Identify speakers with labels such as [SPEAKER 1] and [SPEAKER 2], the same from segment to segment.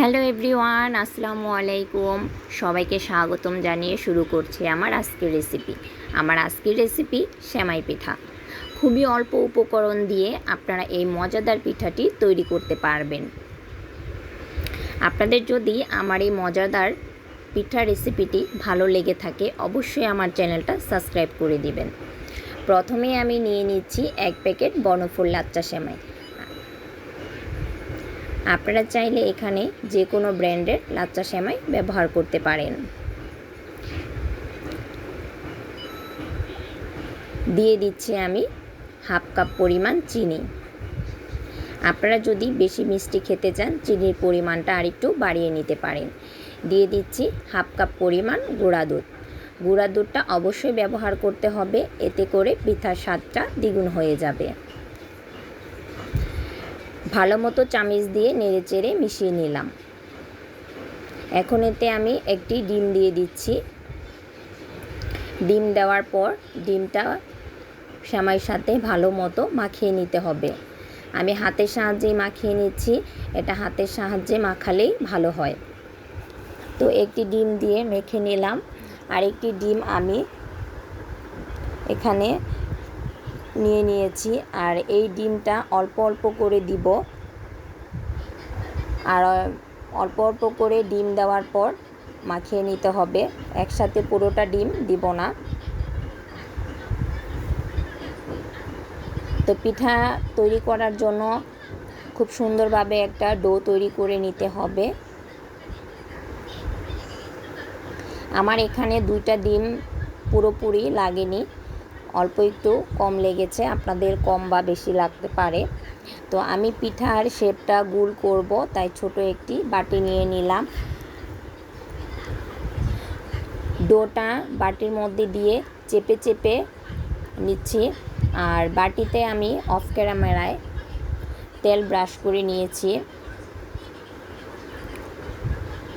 [SPEAKER 1] Hello everyone, আসসালামু আলাইকুম। সবাইকে স্বাগতম জানিয়ে শুরু করছি আমার আজকের রেসিপি সেমাই পিঠা। খুবই অল্প উপকরণ দিয়ে আপনারা এই মজাদার পিঠাটি তৈরি করতে পারবেন। আপনাদের যদি আমার এই মজাদার পিঠা রেসিপিটি ভালো লেগে থাকে অবশ্যই আমার চ্যানেলটা সাবস্ক্রাইব করে দিবেন। প্রথমে আমি নিয়ে নিচ্ছি 1 প্যাকেট বনফুল লাচ্চা সেমাই। আপনারা চাইলে এখানে যে কোনো ব্র্যান্ডের লাচ্চা সেমাই ব্যবহার করতে পারেন। দিয়ে দিচ্ছি আমি 1/2 কাপ পরিমাণ চিনি। আপনারা যদি বেশি মিষ্টি খেতে চান চিনির পরিমাণটা আরেকটু বাড়িয়ে নিতে পারেন। দিয়ে দিচ্ছি 1/2 কাপ পরিমাণ গুঁড়া দুধ। গুঁড়া দুধটা অবশ্যই ব্যবহার করতে হবে, এতে করে পিঠার স্বাদটা দ্বিগুণ হয়ে যাবে। ভালো মতো চামচ দিয়ে নেড়েচেড়ে মিশিয়ে নিলাম। এখন এতে আমি একটি ডিম দিয়ে দিচ্ছি। ডিম দেওয়ার পর ডিমটা সেমাইয়ের সাথে ভালো মতো মাখিয়ে নিতে হবে। আমি হাতের সাহায্যেই মাখিয়ে নিচ্ছি, এটা হাতের সাহায্যে মাখালেই ভালো হয়। তো একটি ডিম দিয়ে মেখে নিলাম, আর একটি ডিম আমি এখানে নিয়ে নিয়েছি। আর এই ডিমটা অল্প অল্প করে দিব, আর অল্প অল্প করে ডিম দেওয়ার পর মাখিয়ে নিতে হবে, একসাথে পুরোটা ডিম দিব না। তো পিঠা তৈরি করার জন্য খুব সুন্দরভাবে একটা ডো তৈরি করে নিতে হবে। আমার এখানে 2টা ডিম পুরোপুরি লাগেনি, অল্প একটু কম লেগেছে, আপনাদের কম বা বেশি লাগতে পারে। তো আমি পিঠার শেপটা গোল করব, তাই ছোট একটি বাটি নিয়ে নিলাম। ডোটা বাটির মধ্যে দিয়ে চেপে চেপে নিচ্ছি, আর বাটিতে আমি অফ ক্যামেরায় তেল ব্রাশ করে নিয়েছি।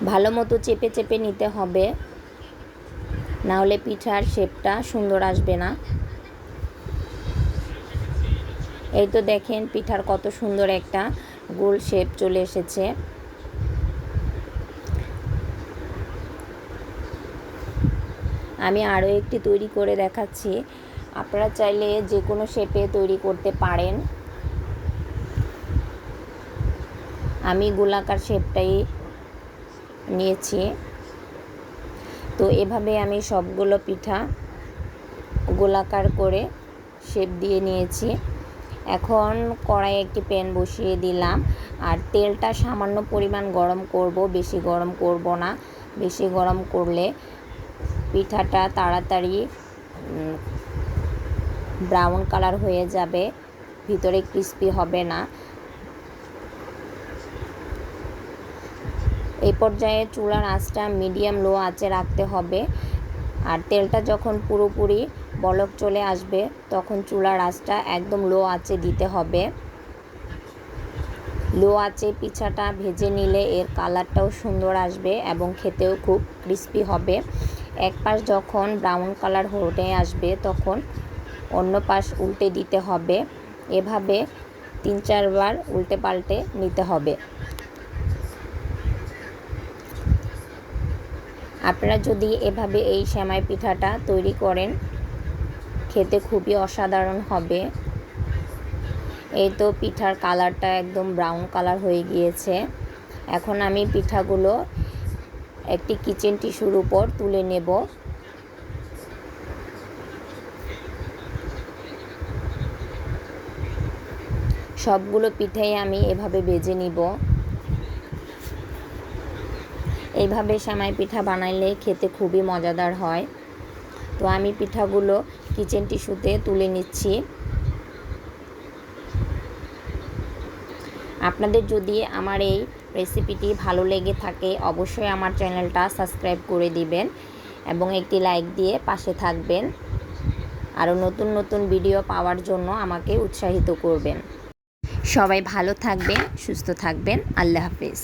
[SPEAKER 1] ভালো মতো চেপে চেপে নিতে হবে, না হলে পিঠার শেপটা সুন্দর আসবে না। এই তো দেখেন পিঠার কত সুন্দর একটা গোল শেপ চলে এসেছে। আমি আরও একটি তৈরি করে দেখাচ্ছি, আপনারা চাইলে যে কোনো শেপে তৈরি করতে পারেন। আমি গোলাকার শেপটাই নিয়েছি। তো এভাবে আমি সবগুলো পিঠা গোলাকার করে শেপ দিয়ে নিয়েছি। এখন কড়াইয়ে একটি প্যান বসিয়ে দিলাম, আর তেলটা সামান্য পরিমাণ গরম করব, বেশি গরম করব না। বেশি গরম করলে পিঠাটা তাড়াতাড়ি ব্রাউন কালার হয়ে যাবে, ভিতরে ক্রিস্পি হবে না। এই পর্যায়ে চুলার আঁচটা মিডিয়াম লো আঁচে রাখতে হবে। আর তেলটা যখন পুরোপুরি বলক চলে আসবে তখন চুলার আঁচটা একদম লো আঁচে দিতে হবে। লো আঁচে পিঠাটা ভেজে নিলে এর কালারটাও সুন্দর আসবে এবং খেতেও খুব ক্রিস্পি হবে। এক পাশ যখন ব্রাউন কালার হয়ে আসবে তখন অন্য পাশ উল্টে দিতে হবে। এভাবে 3-4 বার উল্টে পাল্টে নিতে হবে। আপনারা যদি এভাবে এই সেমাই পিঠাটা তৈরি করেন খেতে খুবই অসাধারণ হবে। এই তো পিঠার কালারটা একদম ব্রাউন কালার হয়ে গিয়েছে। এখন আমি পিঠাগুলো একটি কিচেন টিস্যুর উপর তুলে নেব। সবগুলো পিঠাই আমি এভাবে ভেজে নিব। এইভাবে সেমাই পিঠা বানাইলে খেতে খুবই মজাদার হয়। তো আমি পিঠাগুলো কিচেন টিস্যুতে তুলে নিচ্ছি। আপনাদের যদি আমার এই রেসিপিটি ভালো লেগে থাকে অবশ্যই আমার চ্যানেলটা সাবস্ক্রাইব করে দিবেন এবং একটি লাইক দিয়ে পাশে থাকবেন। আরও নতুন নতুন ভিডিও পাওয়ার জন্য আমাকে উৎসাহিত করবেন। সবাই ভালো থাকবেন, সুস্থ থাকবেন। আল্লাহ হাফেজ।